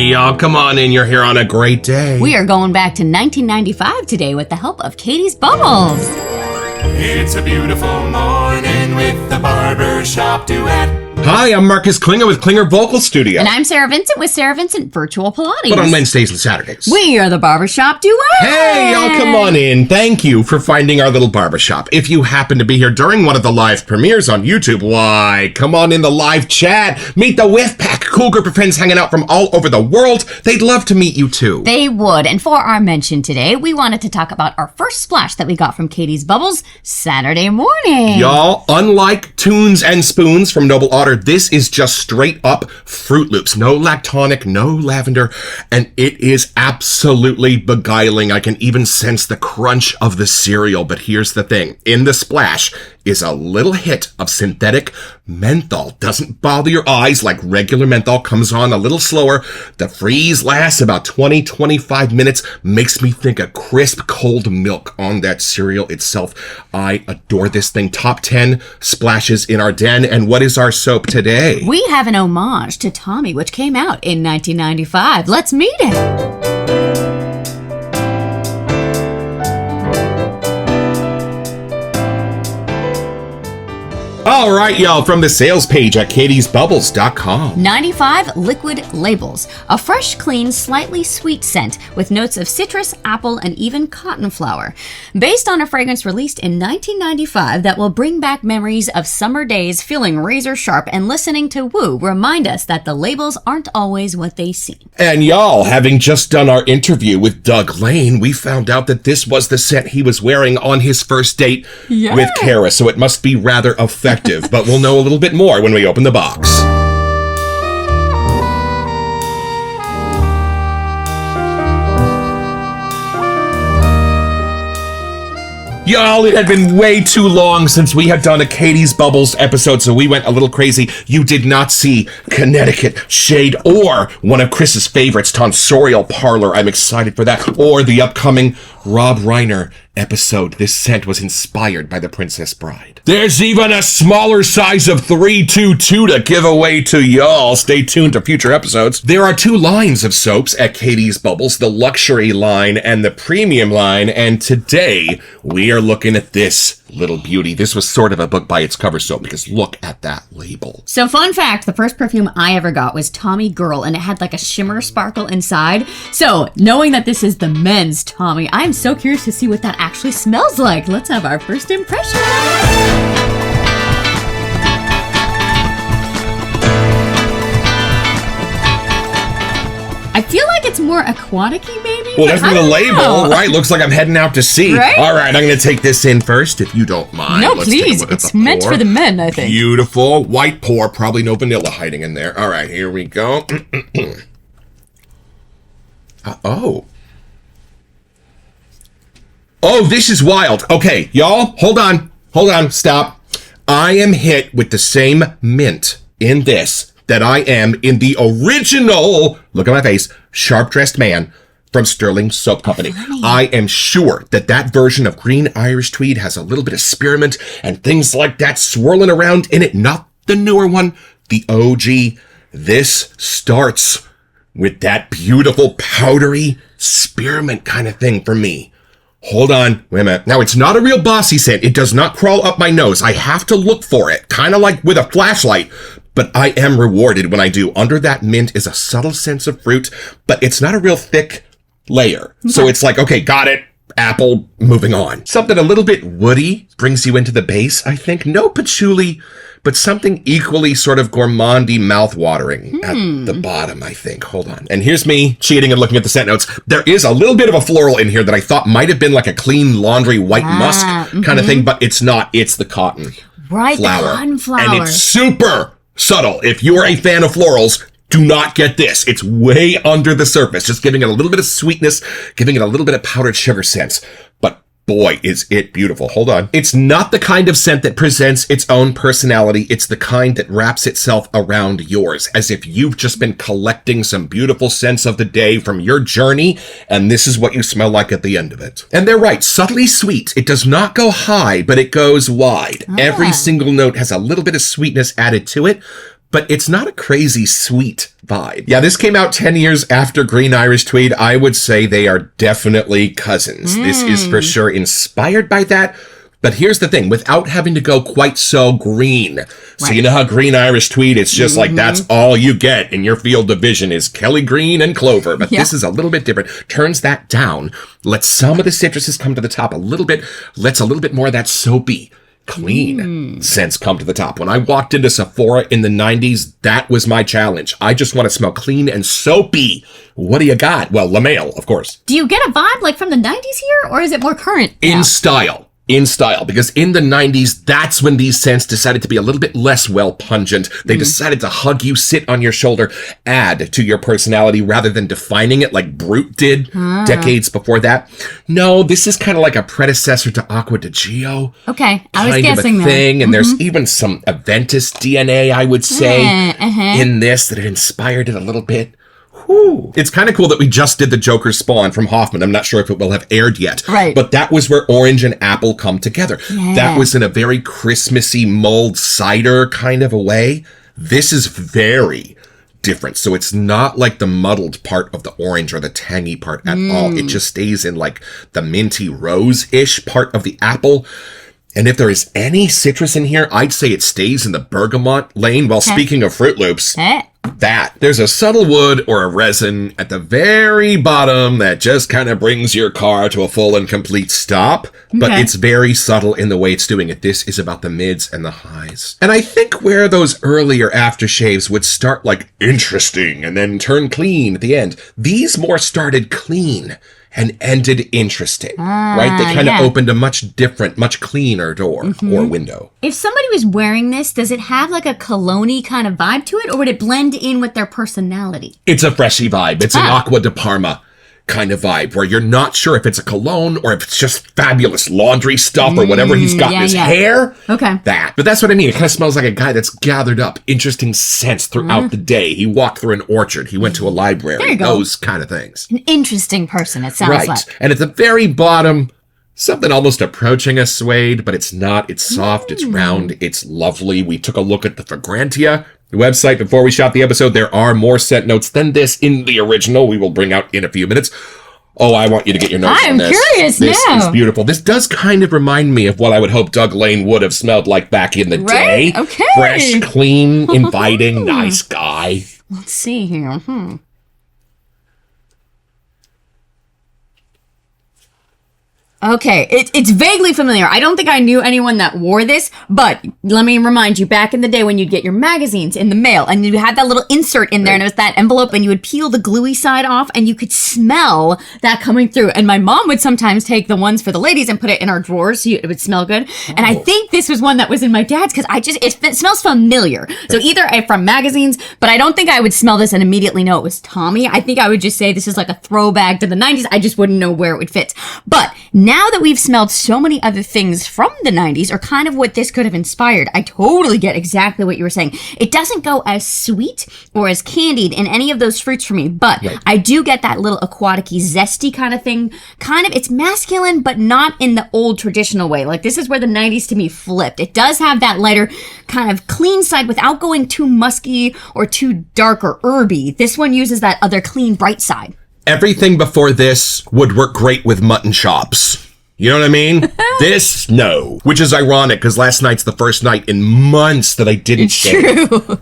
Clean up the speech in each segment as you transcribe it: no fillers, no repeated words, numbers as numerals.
Hey, y'all, come on in. You're here on a great day. We are going back to 1995 today with the help of Catie's Bubbles. It's a beautiful morning with the Barbershop Duet. Hi, I'm Marcus Klinger with Klinger Vocal Studio. And I'm Sarah Vincent with Sarah Vincent Virtual Pilates. But on Wednesdays and Saturdays. We are the Barbershop Duet. Hey, y'all, come on in. Thank you for finding our little barbershop. If you happen to be here during one of the live premieres on YouTube, why, come on in the live chat. Meet the Whiff Pack, cool group of friends hanging out from all over the world. They'd love to meet you too. They would. And for our mention today, we wanted to talk about our first splash that we got from Catie's Bubbles Saturday morning. Y'all, unlike Tunes and Spoons from Noble Otter, this is just straight up Fruit Loops. No lactonic, no lavender, and it is absolutely beguiling. I can even sense the crunch of the cereal, but here's the thing. In the splash is a little hit of synthetic menthol. Doesn't bother your eyes like regular menthol, comes on a little slower. The freeze lasts about 20-25 minutes. Makes me think of crisp cold milk on that cereal itself. I adore this thing. Top 10 splashes in our den. And what is our soap today? We have an homage to Tommy, which came out in 1995. Let's meet it. All right, y'all, from the sales page at catiesbubbles.com. 95 Liquid Labels. A fresh, clean, slightly sweet scent with notes of citrus, apple, and even cotton flower. Based on a fragrance released in 1995 that will bring back memories of summer days feeling razor sharp and listening to Woo remind us that the labels aren't always what they seem. And y'all, having just done our interview with Doug Lane, we found out that this was the scent he was wearing on his first date with Kara, so it must be rather effective. But we'll know a little bit more when we open the box. Y'all, it had been way too long since we had done a Catie's Bubbles episode, so we went a little crazy. You did not see Connecticut Shade or one of Chris's favorites, Tonsorial Parlor. I'm excited for that. Or the upcoming Rob Reiner episode. This scent was inspired by The Princess Bride. There's even a smaller size of 322 to give away to y'all. Stay tuned to future episodes. There are two lines of soaps at Catie's Bubbles, the luxury line and the premium line, and today we are looking at this little beauty. This was sort of a book by its cover soap because look at that label. So fun fact, the first perfume I ever got was Tommy Girl, and it had like a shimmer sparkle inside. So knowing that this is the men's Tommy, I'm so curious to see what that actually smells like. Let's have our first impression. I feel like it's more aquatic-y, maybe? Well, that's the label, right? Looks like I'm heading out to sea. Right? All right, I'm going to take this in first, if you don't mind. No, Let's please. It's meant for the men, I think. Beautiful. White pour. Probably no vanilla hiding in there. All right, here we go. Oh, this is wild. Okay, y'all, hold on, stop. I am hit with the same mint in this that I am in the original, look at my face, Sharp Dressed Man from Sterling Soap Company. I am sure that that version of green Irish tweed has a little bit of spearmint and things like that swirling around in it. Not the newer one, the OG. This starts with that beautiful powdery spearmint kind of thing for me. Hold on, wait a minute. Now, it's not a real bossy scent. It does not crawl up my nose. I have to look for it, kind of like with a flashlight, but I am rewarded when I do. Under that mint is a subtle sense of fruit, but it's not a real thick layer. Okay. So it's like, okay, got it. Apple, moving on. Something a little bit woody brings you into the base, I think. No patchouli, but something equally sort of gourmandy, mouth-watering at the bottom, I think. Hold on. And here's me cheating and looking at the scent notes. There is a little bit of a floral in here that I thought might have been like a clean laundry white musk kind of thing, but it's not. It's the cotton flower. The cotton flower. And it's super subtle. If you're a fan of florals, do not get this. It's way under the surface, just giving it a little bit of sweetness, giving it a little bit of powdered sugar sense. But boy, is it beautiful. Hold on. It's not the kind of scent that presents its own personality. It's the kind that wraps itself around yours, as if you've just been collecting some beautiful scents of the day from your journey, and this is what you smell like at the end of it. And they're right, subtly sweet. It does not go high, but it goes wide. Every single note has a little bit of sweetness added to it, but it's not a crazy sweet vibe. Yeah, this came out 10 years after Green Irish Tweed. I would say they are definitely cousins. This is for sure inspired by that. But here's the thing, without having to go quite so green. So you know how Green Irish Tweed, it's just like that's all you get in your field of vision is Kelly Green and Clover. But this is a little bit different. Turns that down. Lets some of the citruses come to the top a little bit. Lets a little bit more of that soapy, clean scents come to the top. When I walked into Sephora in the 90s, that was my challenge. I just want to smell clean and soapy. What do you got? Well, La Male, of course. Do you get a vibe like from the 90s here, or is it more current now? In style, because in the 90s, that's when these scents decided to be a little bit less well pungent. They decided to hug you, sit on your shoulder, add to your personality rather than defining it like Brute did decades before that. No, this is kind of like a predecessor to Aqua di Gio. Okay, I was Kind guessing of a thing, and there's even some Aventus DNA, I would say, in this that inspired it a little bit. Whew. It's kind of cool that we just did the Joker Spawn from Hoffman. I'm not sure if it will have aired yet. Right. But that was where orange and apple come together. Yeah. That was in a very Christmassy mulled cider kind of a way. This is very different. So it's not like the muddled part of the orange or the tangy part at all. It just stays in like the minty rose-ish part of the apple. And if there is any citrus in here, I'd say it stays in the bergamot lane. Well, speaking of Fruit Loops, there's a subtle wood or a resin at the very bottom that just kind of brings your car to a full and complete stop. But it's very subtle in the way it's doing it. This is about the mids and the highs. And I think where those earlier aftershaves would start like interesting and then turn clean at the end, these more started clean and ended interesting, right? They kind of opened a much different, much cleaner door or window. If somebody was wearing this, does it have like a cologne-y kind of vibe to it, or would it blend in with their personality? It's a freshy vibe. It's an Aqua di Parma kind of vibe where you're not sure if it's a cologne or if it's just fabulous laundry stuff or whatever he's got in his hair. Okay. But that's what I mean. It kind of smells like a guy that's gathered up interesting scents throughout the day. He walked through an orchard. He went to a library. There you go. Those kind of things. An interesting person, it sounds like. And at the very bottom, something almost approaching a suede, but it's not. It's soft. It's round. It's lovely. We took a look at the Fragrantia website before we shot the episode. There are more scent notes than this in the original. We will bring out in a few minutes. Oh, I want you to get your notes on this. I'm curious this now. This is beautiful. This does kind of remind me of what I would hope Doug Lane would have smelled like back in the day. Okay. Fresh, clean, inviting, nice guy. Let's see here. Okay, it's vaguely familiar. I don't think I knew anyone that wore this, but let me remind you, back in the day when you'd get your magazines in the mail, and you had that little insert in there, and it was that envelope, and you would peel the gluey side off, and you could smell that coming through. And my mom would sometimes take the ones for the ladies and put it in our drawers so it would smell good. And I think this was one that was in my dad's, because it smells familiar. So either from magazines, but I don't think I would smell this and immediately know it was Tommy. I think I would just say this is like a throwback to the 90s. I just wouldn't know where it would fit. But now that we've smelled so many other things from the 90s, or kind of what this could have inspired, I totally get exactly what you were saying. It doesn't go as sweet or as candied in any of those fruits for me, but I do get that little aquatic-y, zesty kind of thing. It's masculine, but not in the old traditional way. Like, this is where the 90s to me flipped. It does have that lighter kind of clean side without going too musky or too dark or herby. This one uses that other clean, bright side. Everything before this would work great with mutton chops. You know what I mean? This, no. Which is ironic, because last night's the first night in months that I didn't shave. True.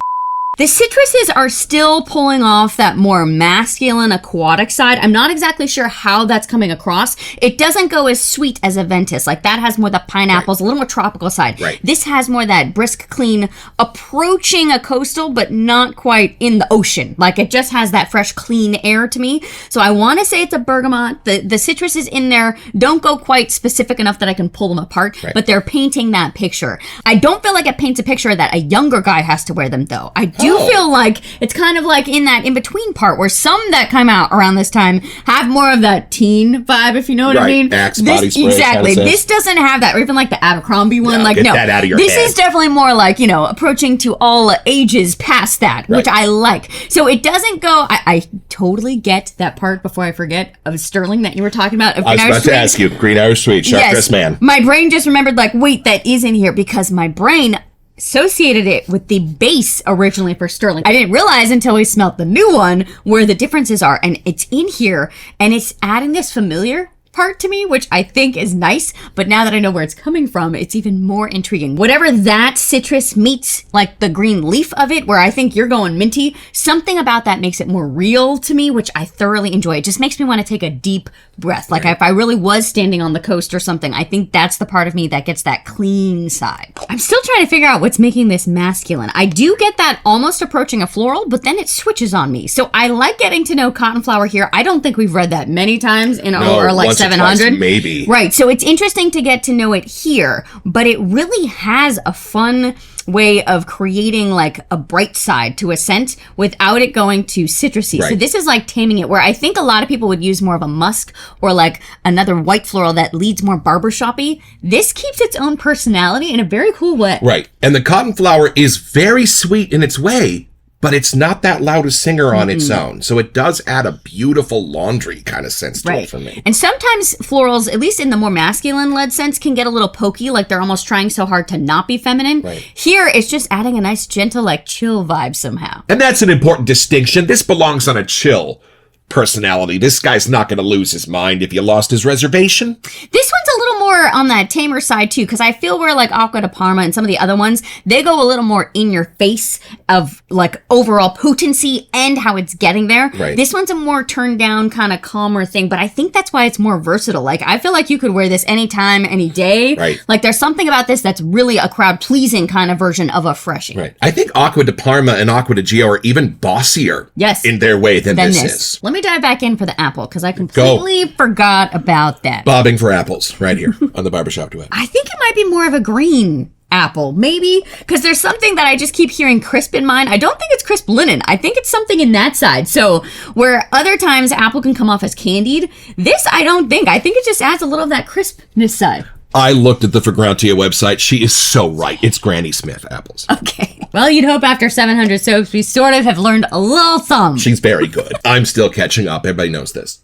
The citruses are still pulling off that more masculine aquatic side. I'm not exactly sure how that's coming across. It doesn't go as sweet as Aventus. Like, that has more the pineapples, a little more tropical side. This has more that brisk, clean, approaching a coastal, but not quite in the ocean. Like, it just has that fresh, clean air to me. So I want to say it's a bergamot. The citruses in there don't go quite specific enough that I can pull them apart, but they're painting that picture. I don't feel like it paints a picture that a younger guy has to wear them, though. I do feel like it's kind of like in that in-between part where some that come out around this time have more of that teen vibe, if you know what I mean. Axe, body spray, exactly. kind of this doesn't have that, or even like the Abercrombie one. Get that out of your this head. is definitely more like, approaching to all ages past that, which I like. So it doesn't go, I totally get that part before I forget of Sterling that you were talking about. I was about to ask you, Green Irish Sweet, Sharp Dressed Man. My brain just remembered, like, wait, that is in here, because my brain associated it with the base originally for Sterling. I didn't realize until we smelt the new one where the differences are, and it's in here, and it's adding this familiar part to me, which I think is nice, but now that I know where it's coming from, it's even more intriguing. Whatever that citrus meets, like the green leaf of it, where I think you're going minty, something about that makes it more real to me, which I thoroughly enjoy. It just makes me want to take a deep breath. Like if I really was standing on the coast or something, I think that's the part of me that gets that clean side. I'm still trying to figure out what's making this masculine. I do get that almost approaching a floral, but then it switches on me. So I like getting to know cotton flower here. I don't think we've read that many times in our like 700. Maybe. Right. So it's interesting to get to know it here, but it really has a fun way of creating like a bright side to a scent without it going too citrusy. Right. So this is like taming it, where I think a lot of people would use more of a musk or like another white floral that leads more barbershop-y. This keeps its own personality in a very cool way. Right. And the cotton flower is very sweet in its way, but it's not that loud a singer on its own. So it does add a beautiful laundry kind of sense to it for me. And sometimes florals, at least in the more masculine led sense, can get a little pokey, like they're almost trying so hard to not be feminine. Right. Here, it's just adding a nice, gentle, like chill vibe somehow. And that's an important distinction. This belongs on a chill personality. This guy's not going to lose his mind if you lost his reservation. This one's a little more on that tamer side too, because I feel where like Aqua de Parma and some of the other ones, they go a little more in your face of like overall potency and how it's getting there. Right. This one's a more turned down kind of calmer thing, but I think that's why it's more versatile. Like I feel like you could wear this anytime, any day. Right. Like there's something about this that's really a crowd pleasing kind of version of a freshie. Right. I think Aqua de Parma and Aqua de Gio are even bossier in their way than this is. Let me dive back in for the apple, because I completely forgot about that. Bobbing for apples right here on the Barbershop Duet. I think it might be more of a green apple, maybe, because there's something that I just keep hearing crisp in mine. I don't think it's crisp linen. I think it's something in that side. So where other times apple can come off as candied, this I don't think. I think it just adds a little of that crispness side. I looked at the Fragrantia website. She is so right. It's Granny Smith apples. Okay. Well, you'd hope after 700 soaps, we sort of have learned a little something. She's very good. I'm still catching up. Everybody knows this.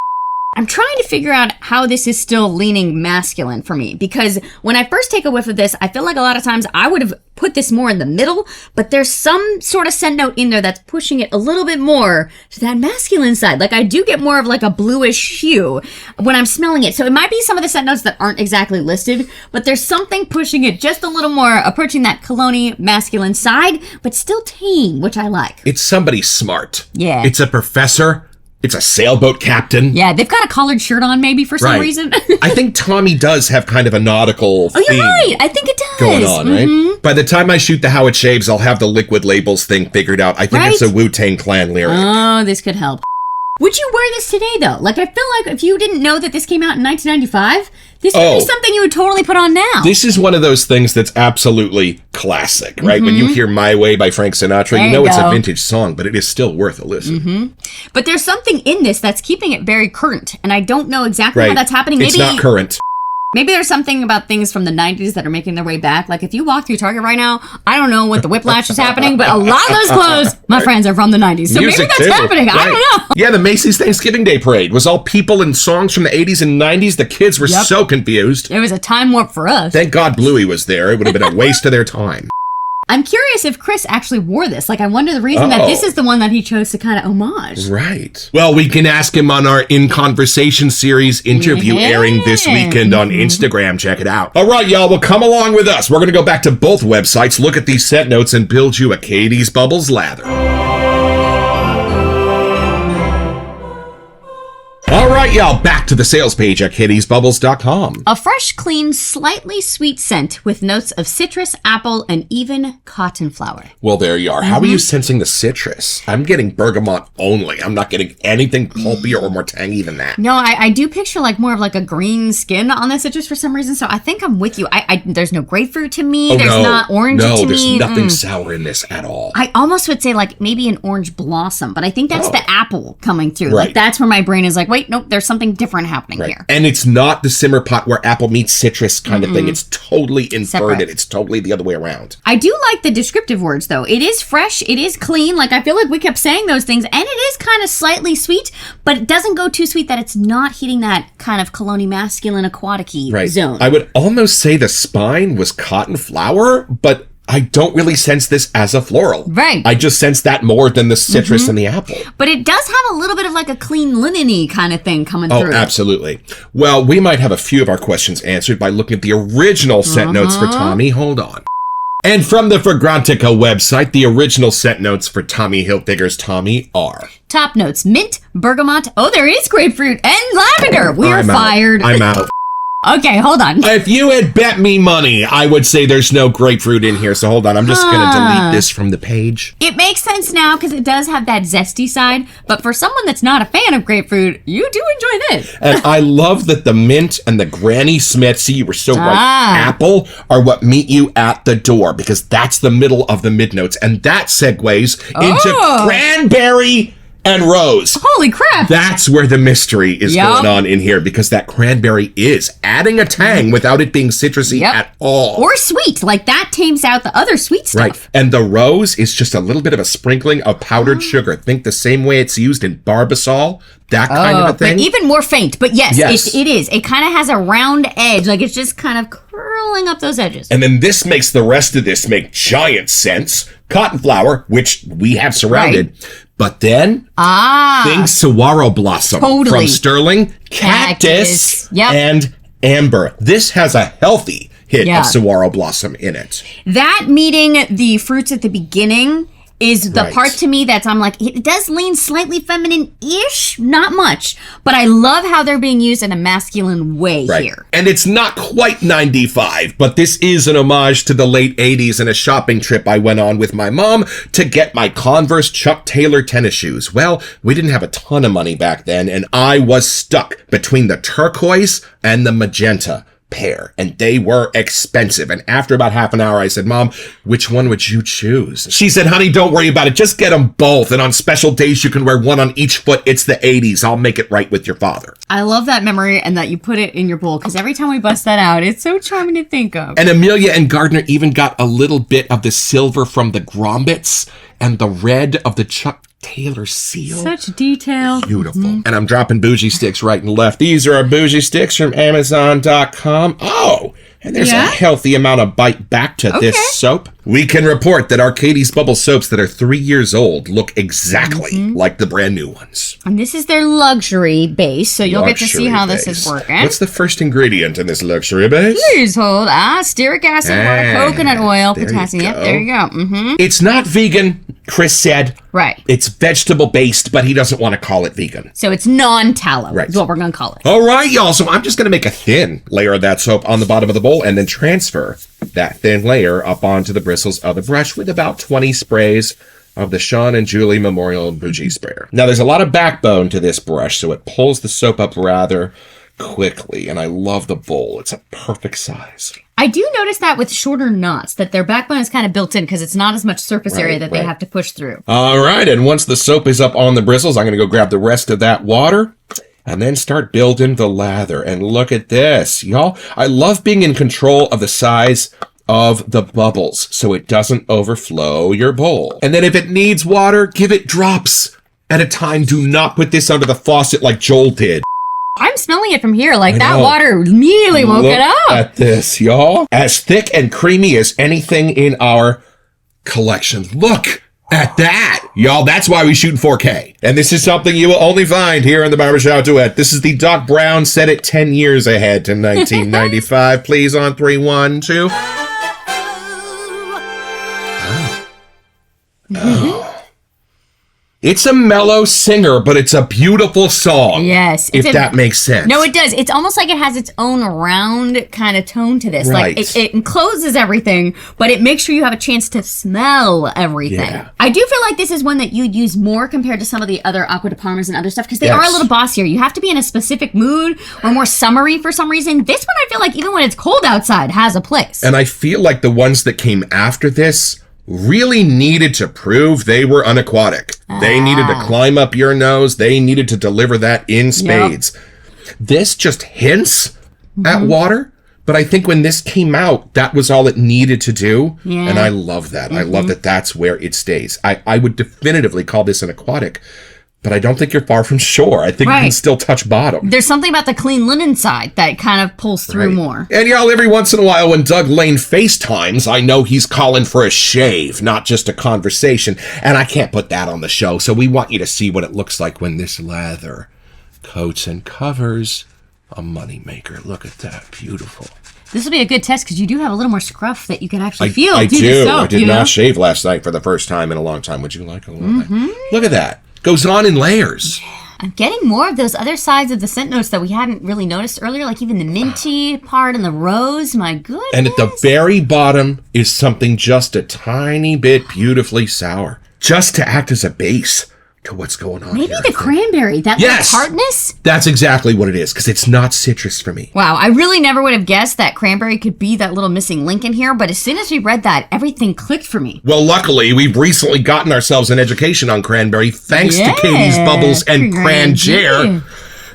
I'm trying to figure out how this is still leaning masculine for me, because when I first take a whiff of this, I feel like a lot of times I would have put this more in the middle, but there's some sort of scent note in there that's pushing it a little bit more to that masculine side. Like I do get more of like a bluish hue when I'm smelling it. So it might be some of the scent notes that aren't exactly listed, but there's something pushing it just a little more, approaching that cologne masculine side, but still tame, which I like. It's somebody smart. Yeah. It's a professor. It's a sailboat captain. Yeah, they've got a collared shirt on maybe for some reason. I think Tommy does have kind of a nautical theme. Oh, you're right. I think it does. Going on, right? By the time I shoot the How It Shaves, I'll have the liquid labels thing figured out. I think it's a Wu-Tang Clan lyric. Oh, this could help. Would you wear this today, though? Like, I feel like if you didn't know that this came out in 1995, this would be something you would totally put on now. This is one of those things that's absolutely classic, right? When you hear My Way by Frank Sinatra, you know it's a vintage song, but it is still worth a listen. But there's something in this that's keeping it very current, and I don't know exactly how that's happening. Maybe it's not current. Maybe there's something about things from the 90s that are making their way back. Like if you walk through Target right now, I don't know what the whiplash is happening, but a lot of those clothes, my friends, are from the 90s. So Music maybe that's too. happening. I don't know. Yeah, the Macy's Thanksgiving Day Parade was all people and songs from the 80s and 90s. The kids were so confused. It was a time warp for us. Thank God Bluey was there. It would have been a waste of their time. I'm curious if Chris actually wore this. Like, I wonder the reason that this is the one that he chose to kind of homage. Right. Well, we can ask him on our In Conversation series interview airing this weekend on Instagram. Check it out. All right, y'all. Well, come along with us. We're going to go back to both websites, look at these scent notes, and build you a Catie's Bubbles lather. All right, y'all, back to the sales page at catiesbubbles.com. A fresh, clean, slightly sweet scent with notes of citrus, apple, and even cotton flower. Well, there you are. How are you sensing the citrus? I'm getting bergamot only. I'm not getting anything pulpier or more tangy than that. No, I do picture like more of like a green skin on the citrus for some reason, so I think I'm with you. There's no grapefruit to me. There's not orange to me. No, there's nothing sour in this at all. I almost would say like maybe an orange blossom, but I think that's the apple coming through. Right. Like that's where my brain is like, wait, nope, there's something different happening here. And it's not the simmer pot where apple meets citrus kind of thing. It's totally inverted. Separate. It's totally the other way around. I do like the descriptive words, though. It is fresh. It is clean. Like, I feel like we kept saying those things. And it is kind of slightly sweet, but it doesn't go too sweet that it's not hitting that kind of cologne masculine aquatic-y zone. I would almost say the spine was cotton flower, but I don't really sense this as a floral. Right. I just sense that more than the citrus and the apple. But it does have a little bit of like a clean linen-y kind of thing coming through. Oh, absolutely. Well, we might have a few of our questions answered by looking at the original scent notes for Tommy. Hold on. And from the Fragrantica website, the original scent notes for Tommy Hilfiger's Tommy are... Top notes: mint, bergamot. Oh, there is grapefruit and lavender. We're fired. I'm out. Okay, hold on. If you had bet me money, I would say there's no grapefruit in here. So hold on. I'm just going to delete this from the page. It makes sense now because it does have that zesty side. But for someone that's not a fan of grapefruit, you do enjoy this. And I love that the mint and the Granny Smith, see, you were so right, apple are what meet you at the door because that's the middle of the mid notes. And that segues into cranberry and rose. Holy crap. That's where the mystery is going on in here because that cranberry is adding a tang without it being citrusy at all. Or sweet. Like that tames out the other sweet stuff. Right. And the rose is just a little bit of a sprinkling of powdered sugar. Think the same way it's used in Barbasol. That kind of a thing. But even more faint. But yes. It is. It kind of has a round edge. Like it's just kind of curling up those edges. And then this makes the rest of this make giant sense. Cotton flower, which we have surrounded. Right. But then, think saguaro blossom from Sterling, cactus, and amber. This has a healthy hit of saguaro blossom in it. That meeting the fruits at the beginning is the part to me that's, I'm like, it does lean slightly feminine-ish, not much, but I love how they're being used in a masculine way here. And it's not quite 95, but this is an homage to the late 80s and a shopping trip I went on with my mom to get my Converse Chuck Taylor tennis shoes. Well, we didn't have a ton of money back then, and I was stuck between the turquoise and the magenta pair, and they were expensive. And after about half an hour, I said, Mom, which one would you choose? She said, honey, don't worry about it. Just get them both. And on special days, you can wear one on each foot. It's the 80s. I'll make it right with your father. I love that memory and that you put it in your bowl because every time we bust that out, it's so charming to think of. And Amelia and Gardner even got a little bit of the silver from the grommets and the red of the Chuck Taylor seal. Such detail. Beautiful. And I'm dropping bougie sticks right and left. These are our bougie sticks from Amazon.com. Oh, and there's a healthy amount of bite back to this soap. We can report that our Catie's Bubble soaps that are 3 years old look exactly like the brand new ones. And this is their luxury base, so you'll get to see how this is working. What's the first ingredient in this luxury base? Please hold. Stearic acid, coconut oil, potassium. Yep, there you go. It's not vegan, Chris said. Right. It's vegetable-based, but he doesn't want to call it vegan. So it's non-tallow is what we're going to call it. All right, y'all. So I'm just going to make a thin layer of that soap on the bottom of the bowl and then transfer that thin layer up onto the bristles of the brush with about 20 sprays of the Sean and Julie Memorial Bougie Sprayer. Now, there's a lot of backbone to this brush, so it pulls the soap up rather quickly, and I love the bowl. It's a perfect size. I do notice that with shorter knots, that their backbone is kind of built in because it's not as much surface area that they have to push through. All right, and once the soap is up on the bristles, I'm going to go grab the rest of that water and then start building the lather. And look at this, y'all. I love being in control of the size of the bubbles so it doesn't overflow your bowl. And then if it needs water, give it drops at a time. Do not put this under the faucet like Joel did. I'm smelling it from here. Like that water immediately woke it up. Look at this, y'all. As thick and creamy as anything in our collection. Look at that, y'all. That's why we shoot in 4K. And this is something you will only find here in the Barbershop Duet. This is the Doc Brown Set It 10 years ahead to 1995. Please on 3, 1, 2. Oh. It's a mellow singer, but it's a beautiful song. Yes. If that makes sense. No, it does. It's almost like it has its own round kind of tone to this. Right. Like it encloses everything, but it makes sure you have a chance to smell everything. Yeah. I do feel like this is one that you'd use more compared to some of the other Aqua de Parmas and other stuff because they are a little bossier. You have to be in a specific mood or more summery for some reason. This one I feel like even when it's cold outside has a place. And I feel like the ones that came after this really needed to prove they were unaquatic. They needed to climb up your nose. They needed to deliver that in spades. Yep. This just hints at water, but I think when this came out, that was all it needed to do. Yeah. And I love that. I love that that's where it stays. I would definitively call this an aquatic, but I don't think you're far from shore. I think you can still touch bottom. There's something about the clean linen side that kind of pulls through more. And y'all, every once in a while when Doug Lane FaceTimes, I know he's calling for a shave, not just a conversation. And I can't put that on the show, so we want you to see what it looks like when this leather coats and covers a moneymaker. Look at that. Beautiful. This will be a good test because you do have a little more scruff that you can actually feel. I do. The soap, I did not shave last night for the first time in a long time. Would you like a little bit? Look at that. Goes on in layers. I'm getting more of those other sides of the scent notes that we hadn't really noticed earlier, like even the minty part and the rose. My goodness. And at the very bottom is something just a tiny bit beautifully sour, just to act as a base to what's going on. Maybe here, the cranberry, that little tartness? That's exactly what it is, because it's not citrus for me. Wow, I really never would have guessed that cranberry could be that little missing link in here, but as soon as we read that, everything clicked for me. Well, luckily, we've recently gotten ourselves an education on cranberry, thanks to Catie's Bubbles and Cranjere.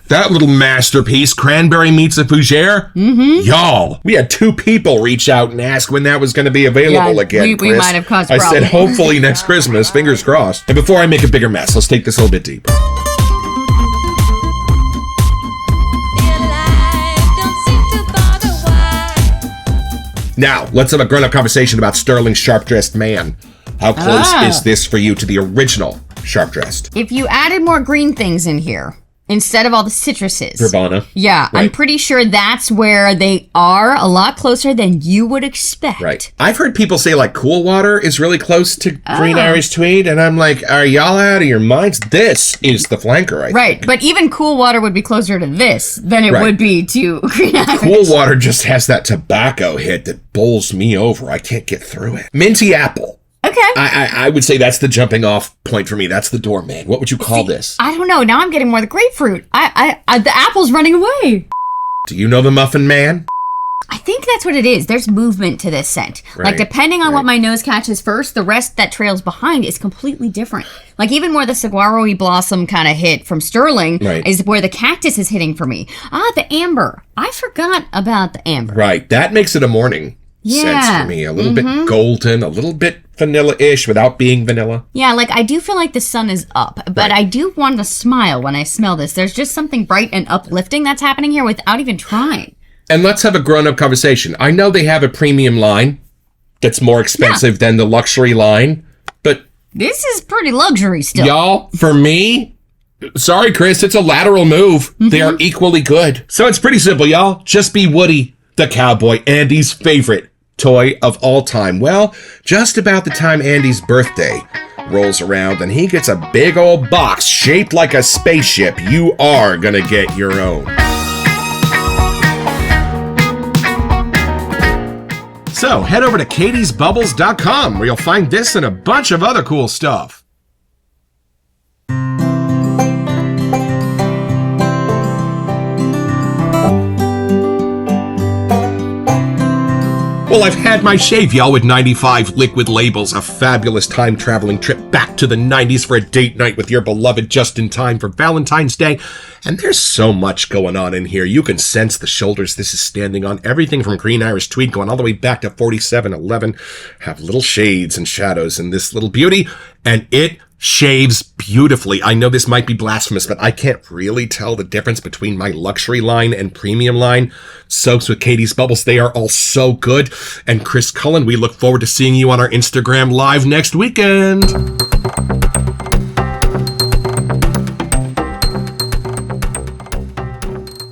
That little masterpiece, Cranberry Meets a Fougere. Y'all, we had 2 people reach out and ask when that was going to be available again, Chris. We might have caused I problems. said, hopefully next Christmas, fingers crossed. And before I make a bigger mess, let's take this a little bit deeper. Now, let's have a grown-up conversation about Sterling Sharp-Dressed Man. How close is this for you to the original Sharp-Dressed? If you added more green things in here, instead of all the citruses. Verbena. Yeah, Right. I'm pretty sure that's where they are a lot closer than you would expect. Right. I've heard people say like Cool Water is really close to Green Irish Tweed, and I'm like, are y'all out of your minds? This is the flanker, I Right, think. but even Cool Water would be closer to this than it would be to Green Irish. Cool Water just has that tobacco hit that bowls me over. I can't get through it. Minty Apple. Okay. I would say that's the jumping off point for me. That's the doorman. What would you call this? I don't know. Now I'm getting more the grapefruit. The apple's running away. Do you know the Muffin Man? I think that's what it is. There's movement to this scent. Like, depending on what my nose catches first, the rest that trails behind is completely different. Like, even more the saguaro-y blossom kind of hit from Sterling is where the cactus is hitting for me. The amber. I forgot about the amber. Right. That makes it a morning sense for me. A little bit golden, a little bit vanilla-ish without being vanilla. Yeah, like I do feel like the sun is up, but I do want to smile when I smell this. There's just something bright and uplifting that's happening here without even trying. And let's have a grown-up conversation. I know they have a premium line that's more expensive than the luxury line, but this is pretty luxury still. y'all, for me, sorry, Chris, it's a lateral move. They are equally good. So it's pretty simple, y'all. Just be Woody, the cowboy, Andy's favorite toy of all time. Well, just about the time Andy's birthday rolls around and he gets a big old box shaped like a spaceship, you are gonna get your own. So head over to catiesbubbles.com where you'll find this and a bunch of other cool stuff. Well, I've had my shave, y'all, with 95 Liquid Labels, a fabulous time-traveling trip back to the 90s for a date night with your beloved just in time for Valentine's Day. And there's so much going on in here. You can sense the shoulders this is standing on. Everything from Green Irish Tweed going all the way back to 4711 have little shades and shadows in this little beauty, and it shaves beautifully. I know this might be blasphemous, but I can't really tell the difference between my luxury line and premium line. Soaps with Catie's Bubbles, they are all so good. And Chris Cullen, we look forward to seeing you on our Instagram Live next weekend.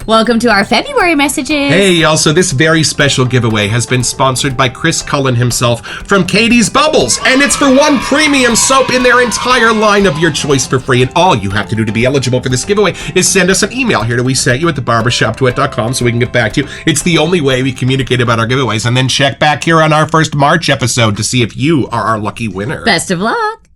Welcome to our February messages. Hey, y'all. So this very special giveaway has been sponsored by Chris Cullen himself from Catie's Bubbles. And it's for one premium soap in their entire line of your choice for free. And all you have to do to be eligible for this giveaway is send us an email here to WeSentYou at thebarbershopduet.com so we can get back to you. It's the only way we communicate about our giveaways. And then check back here on our first March episode to see if you are our lucky winner. Best of luck.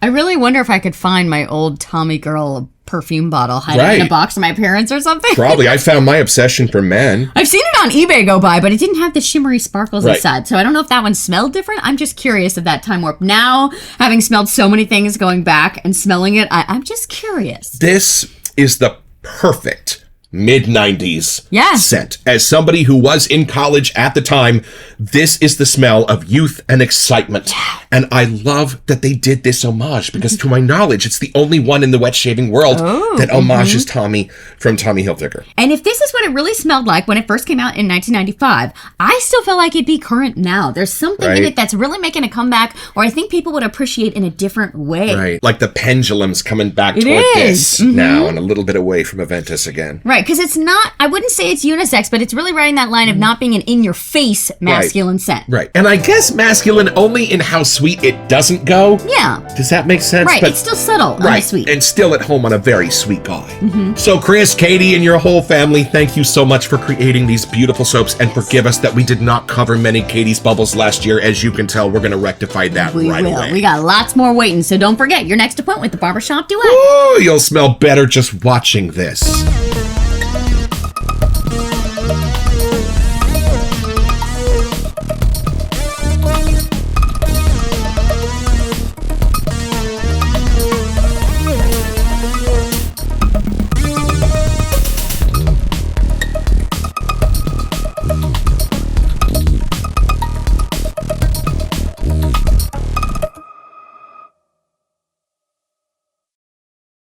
I really wonder if I could find my old Tommy Girl perfume bottle hiding in a box of my parents or something. Probably. I found my obsession for men. I've seen it on eBay go by, but it didn't have the shimmery sparkles inside. So I don't know if that one smelled different. I'm just curious of that time warp. Now, having smelled so many things going back and smelling it, I'm just curious. This is the perfect mid-90s Yeah. scent. As somebody who was in college at the time, this is the smell of youth and excitement. And I love that they did this homage because to my knowledge, it's the only one in the wet shaving world that homages Tommy from Tommy Hilfiger. And if this is what it really smelled like when it first came out in 1995, I still feel like it'd be current now. There's something in Right. it that's really making a comeback, or I think people would appreciate in a different way. Right. Like the pendulum's coming back It toward is. this now and a little bit away from Aventus again. Right, because it's not, I wouldn't say it's unisex, but it's really riding that line of not being an in-your-face masculine scent. Right. And I guess masculine only in how sweet it doesn't go. Yeah. Does that make sense? Right, But- it's still subtle on the right. sweet. And still at home on a very sweet guy. So Chris, Catie, and your whole family, thank you so much for creating these beautiful soaps, and forgive us that we did not cover many Catie's bubbles last year. As you can tell, we're going to rectify that We right will. away. We got lots more waiting, so don't forget your next appointment with the Barbershop Duet. Oh, you'll smell better just watching this.